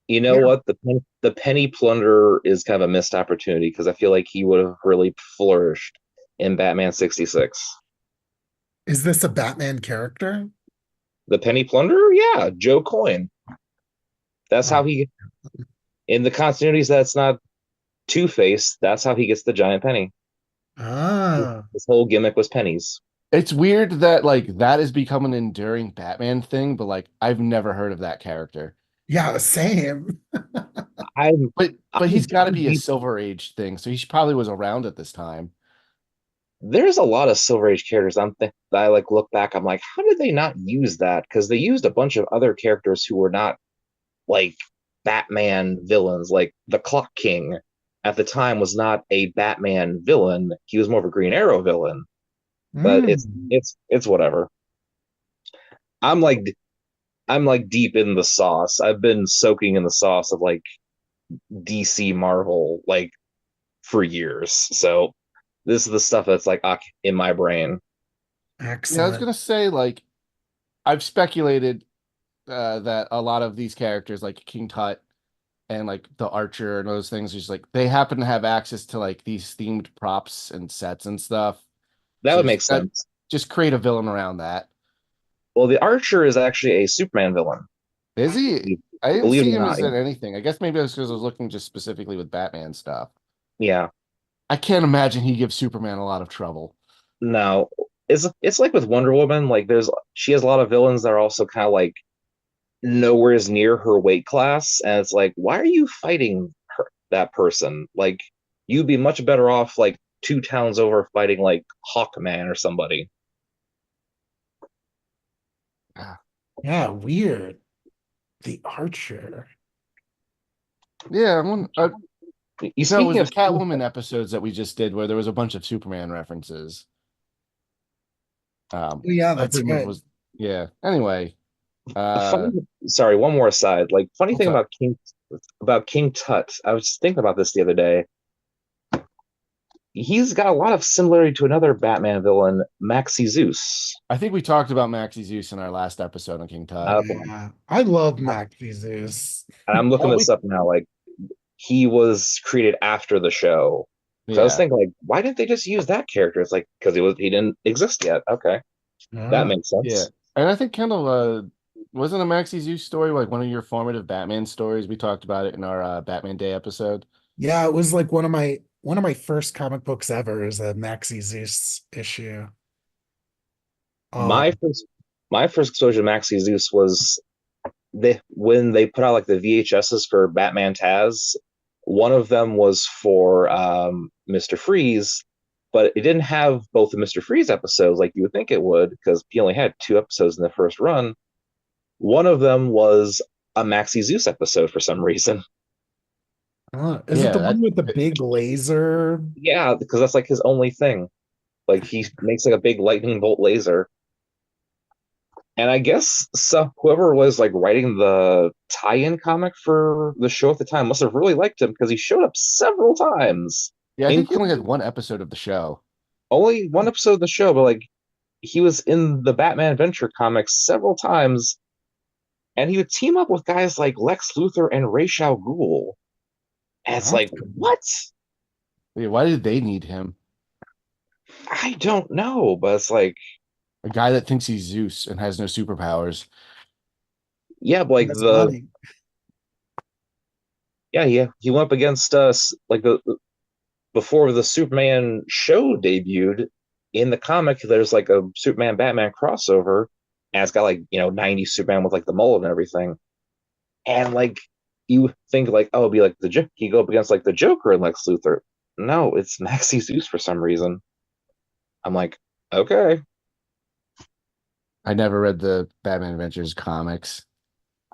You know Yeah. what? The penny plunder is kind of a missed opportunity because I feel like he would have really flourished in Batman 66. Is this a Batman character? The penny plunder? Yeah, Joe Coyne. That's how Oh. he in the continuities that's not Two-Face, that's how he gets the giant penny. Ah. His whole gimmick was pennies. It's weird that like that has become an enduring Batman thing, but like I've never heard of that character. Yeah, same. I'm But he's got to I'm be a deep. Silver Age thing, so he probably was around at this time. There's a lot of Silver Age characters that I like look back, I'm like, how did they not use that? Because they used a bunch of other characters who were not like Batman villains, like the Clock King at the time was not a Batman villain. He was more of a Green Arrow villain. But it's Hmm. it's it's whatever. I'm like I'm like deep in the sauce. I've been soaking in the sauce of like DC Marvel like for years. So this is the stuff that's like in my brain. Yeah, I was Excellent. gonna say like I've speculated that a lot of these characters, like King Tut and like the Archer and those things, just like they happen to have access to like these themed props and sets and stuff. That So would make sense. just create a villain around that. Well, the Archer is actually a Superman villain. Is he? I didn't Believe it see or him not. as in anything. I guess maybe it's because I was looking just specifically with Batman stuff. Yeah. I can't imagine he gives Superman a lot of trouble. No. It's like with Wonder Woman, like she has a lot of villains that are also kind of like nowhere's near her weight class, and it's like, why are you fighting that person? Like, you'd be much better off like two towns over fighting like Hawkman or somebody. Ah, Yeah, weird. The Archer. yeah, You no, it was speaking the of, Catwoman episodes that we just did where there was a bunch of Superman references. Oh, yeah, I that's couldn't remember right. was yeah. Anyway, a funny, uh, sorry, one more aside. Like funny what's thing up? about King Tut. I was thinking about this the other day. He's got a lot of similarity to another Batman villain, Maxi Zeus. I think we talked about Maxie Zeus in our last episode on King Tut. Yeah. I love Maxi Zeus. And I'm looking Oh, this up now. Like he was created after the show. So I was yeah, thinking, like, why didn't they just use that character? It's like because he didn't exist yet. Okay, that Ah, makes yeah. sense. And I think Kendall, wasn't a Maxie Zeus story like one of your formative Batman stories? We talked about it in our Batman Day episode. yeah, it was like one of my first comic books ever is a Maxi Zeus issue. My Um, first my first exposure to Maxi Zeus was when they put out like the VHSs for Batman Taz. One of them was for Mr. Freeze, but it didn't have both the Mr. Freeze episodes like you would think it would because he only had two episodes in the first run. One of them was a Maxi Zeus episode for some reason. is it Yeah, the one with the big laser? Yeah, because that's like his only thing. Like he makes like a big lightning bolt laser. And I guess whoever was like writing the tie-in comic for the show at the time must have really liked him because he showed up several times, yeah. I think he only had including one episode of the show. only one episode of the show, but like he was in the Batman Adventure comics several times, and he would team up with guys like Lex Luthor and Ra's al Ghul. And it's That's like, cool. what? Yeah, why did they need him? I don't know, but it's like, A guy that thinks he's Zeus and has no superpowers. yeah, but He like has the money. yeah, he went up against us like the before the Superman show debuted in the comic. There's like a Superman Batman crossover, and it's got like 90s Superman with like the mullet and everything. And like you think like, oh, it'd be like he go up against like the Joker and Lex Luthor. No, it's Maxie Zeus for some reason. I'm like, okay, I never read the Batman Adventures comics.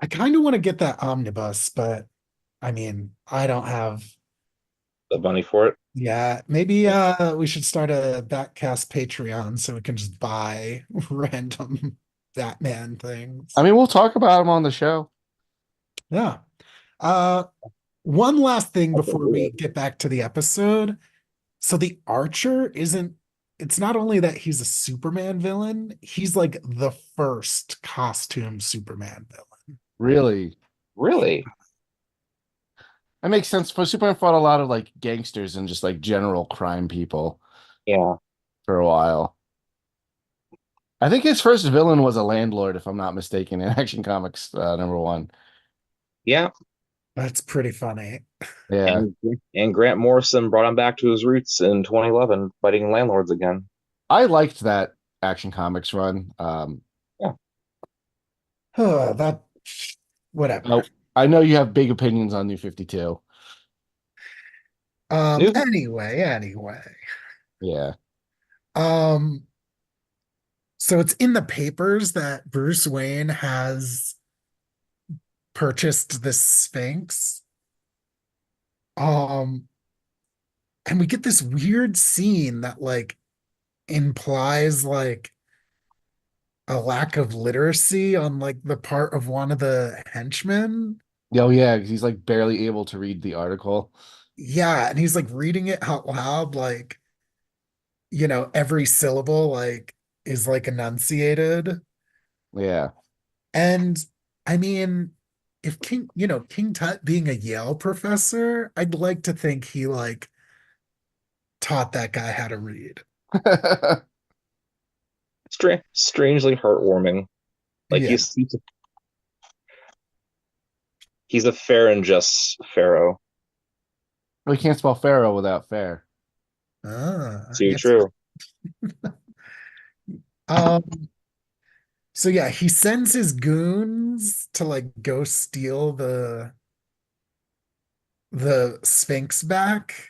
I kind of want to get that omnibus, but I mean, I don't have. the money for it. Yeah, maybe we should start a Batcast Patreon so we can just buy random Batman I things. mean, we'll talk about him on the show. Yeah. Uh one last thing Okay, before do we it. get back to the episode. So the Archer isn't, it's not only that he's a Superman villain, he's like the first costume Superman villain. Really, Really? that makes sense. For Superman fought a lot of like gangsters and just like general crime people Yeah. for a while. I think his first villain was a landlord, if I'm not mistaken, in Action Comics #1. Yeah. That's pretty funny. Yeah, And Grant Morrison brought him back to his roots in 2011, fighting landlords again. I liked that Action Comics run. Yeah. That whatever. Oh, I know you have big opinions on New 52. New Anyway. Yeah. Um, so it's in the papers that Bruce Wayne has purchased this Sphinx. Um, and we get this weird scene that like implies like a lack of literacy on like the part of one of the henchmen. Oh yeah, 'cause he's like barely able to read the article. Yeah, and he's like reading it out loud, like, every syllable like is like enunciated. Yeah. And I mean, if King Tut being a Yale professor, I'd like to think he like taught that guy how to read. strangely heartwarming. Like Yeah. he's a fair and just pharaoh. We can't spell Pharaoh without fair. Too Yes. true. Um, so yeah, he sends his goons to like go steal the Sphinx back,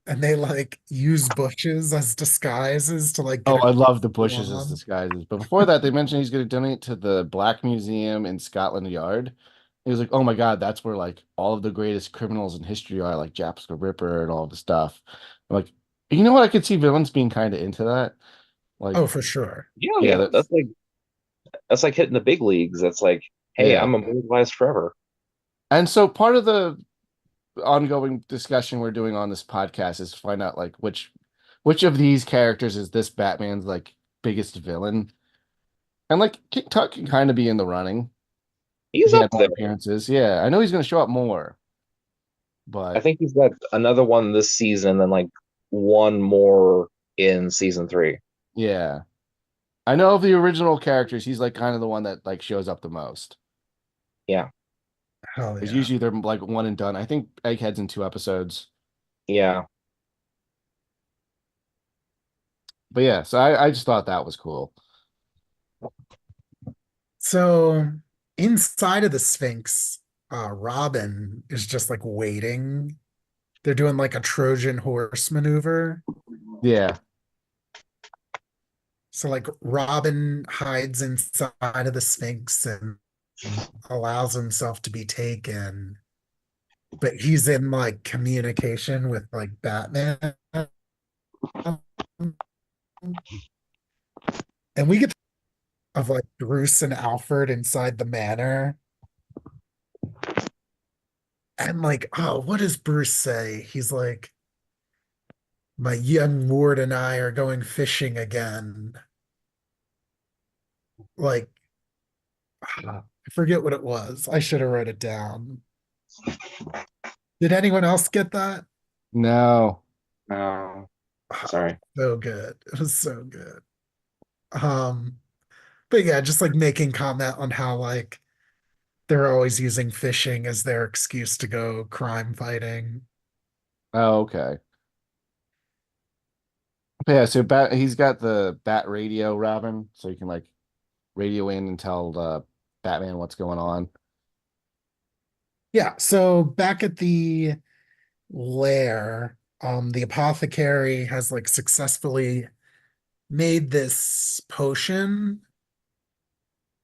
and they like use bushes as disguises to like get Oh, I across love the the bushes as lawn. disguises. But before that, they mentioned he's going to donate to the Black Museum in Scotland Yard. He was like, "Oh my God, that's where like all of the greatest criminals in history are, like Jack the Ripper and all the stuff." I'm like, you know what? I could see villains being kind of into that. Like, Oh, for sure. Yeah, yeah, yeah. That's like hitting the big leagues. That's like, hey, yeah. I'm immortalized forever. And so part of the ongoing discussion we're doing on this podcast is to find out like which of these characters is this Batman's like biggest villain. And like King Tut can kind of be in the running because He's he up had more there. appearances. Yeah, I know he's going to show up more, I but think he's got another one this season, and then like one more in season three. yeah. I know of the original characters, he's like kind of the one that like shows up the most. Yeah, Hell Because yeah. usually they're like one and done. I think Egghead's in 2 episodes. yeah. But yeah, so I just thought that was cool. So inside of the Sphinx, Robin is just like waiting. They're doing like a Trojan horse maneuver. Yeah. So like Robin hides inside of the Sphinx and allows himself to be taken, but he's in like communication with like Batman. And we get of like Bruce and Alfred inside the manor. And like, oh, what does Bruce say? He's like, my young ward and I are going fishing again. Like, I forget what it was. I should have wrote it down. Did anyone else get that? No. No, Oh, sorry. so good. It was so good. Um, but yeah, just like making comment on how like they're always using fishing as their excuse to go crime fighting. Oh, okay. But yeah, so he's got the bat radio, Robin, so you can like radio in and tell Batman what's going on. Yeah, so back at the lair, the apothecary has like successfully made this potion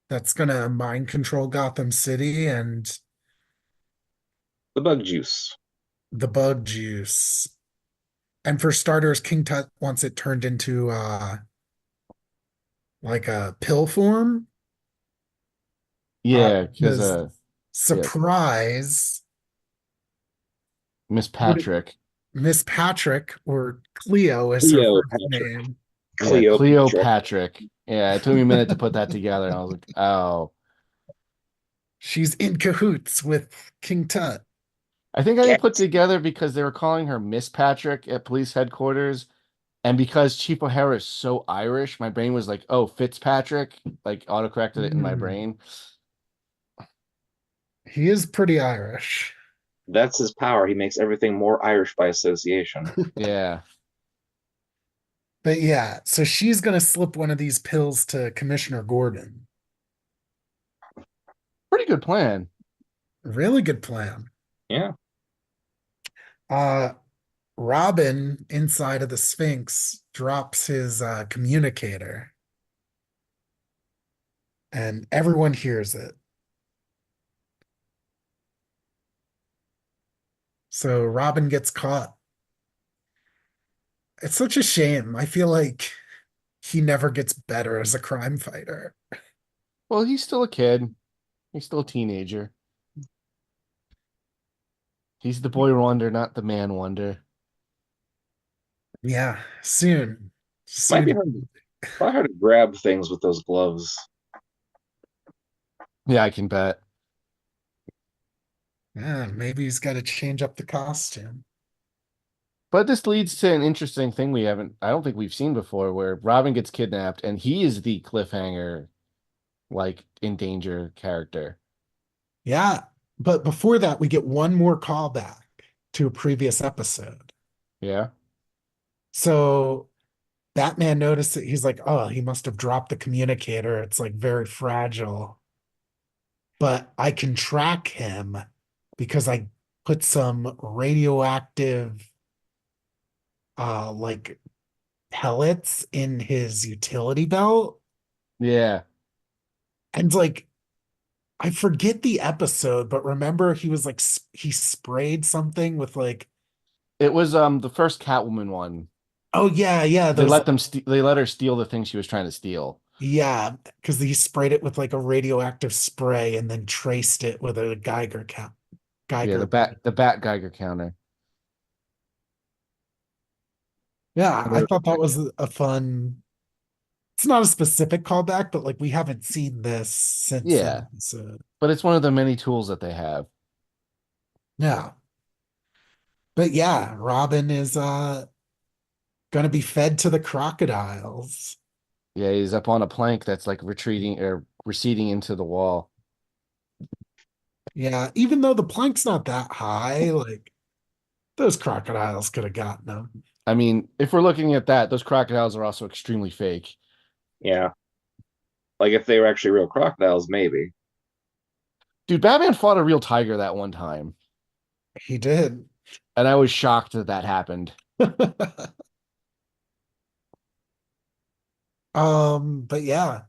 that's gonna mind control Gotham City and The bug juice. the bug juice. And for starters, King Tut wants it turned into like a pill form. Yeah, because Because yeah, surprise, Miss what Patrick. Miss Patrick or Cleo is her first Cleopatra. name. Yeah, Cleopatra. Cleopatra. Yeah, it took me a minute to put that together, and I was like, oh. She's in cahoots with King Tut. I think I didn't put Cat. together because they were calling her Miss Patrick at police headquarters, and because Chief O'Hara is so Irish, my brain was like, oh, Fitzpatrick, like autocorrected it in my Hmm. brain. He is pretty Irish. That's his power. He makes everything more Irish by association. Yeah, But yeah, so she's gonna slip one of these pills to Commissioner Gordon. pretty good plan. Really good plan. Yeah. Uh Robin inside of the Sphinx drops his communicator and everyone hears it. So Robin gets caught. It's such a shame. I feel like he never gets better as a crime fighter. Well, he's still a kid. He's still a teenager. He's the boy wonder, not the man wonder. Yeah, soon. Might be Soon. hard, probably hard to grab things with those gloves. Yeah, I can bet. Yeah, maybe he's got to change up the costume. But this leads to an interesting thing I don't think we've seen before, where Robin gets kidnapped and he is the cliffhanger, like in danger character. Yeah, but before that, we get one more callback to a previous episode. Yeah. So Batman noticed that he's like, oh, he must have dropped the communicator. It's like very fragile, but I can track him because I put some radioactive like pellets in his utility belt. Yeah. And like I forget the episode, but remember he was like he sprayed something with like, It was the first Catwoman one. oh yeah, yeah, They those let them they let her steal the thing she was trying to steal. yeah, because he sprayed it with like a radioactive spray and then traced it with a Yeah, Geiger. the bat Geiger counter. Yeah, I Another thought that was a fun. It's not a specific callback, but like we haven't seen this since that Yeah, episode. but it's one of the many tools that they have. Yeah. But yeah, Robin is gonna be fed to the crocodiles. Yeah, he's up on a plank that's like retreating or receding into the wall. Yeah, even though the plank's not that high, like those crocodiles could have gotten him. I mean, if we're looking at that, those crocodiles are also extremely fake. Yeah. Like if they were actually real crocodiles, maybe. Dude, Batman fought a real tiger that one time, He did. and I was shocked that that happened. But yeah,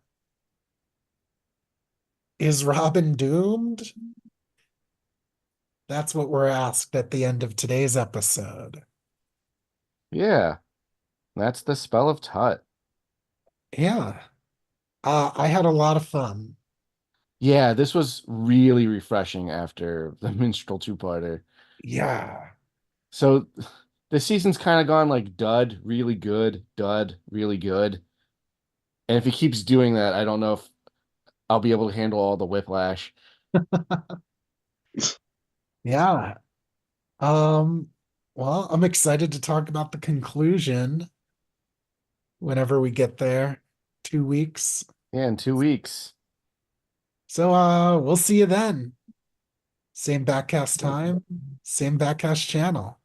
is Robin doomed? That's what we're asked at the end of today's episode. Yeah, that's the spell of Tut. Yeah. I had a lot of fun. Yeah, this was really refreshing after the Minstrel two-parter. Yeah. So the season's kind of gone like dud, really good. And if he keeps doing that, I don't know if I'll be able to handle all the whiplash. Yeah. Um, well, I'm excited to talk about the conclusion whenever we get there. 2 weeks. Yeah, in 2 weeks. So we'll see you then. Same Batcast time, same Batcast channel.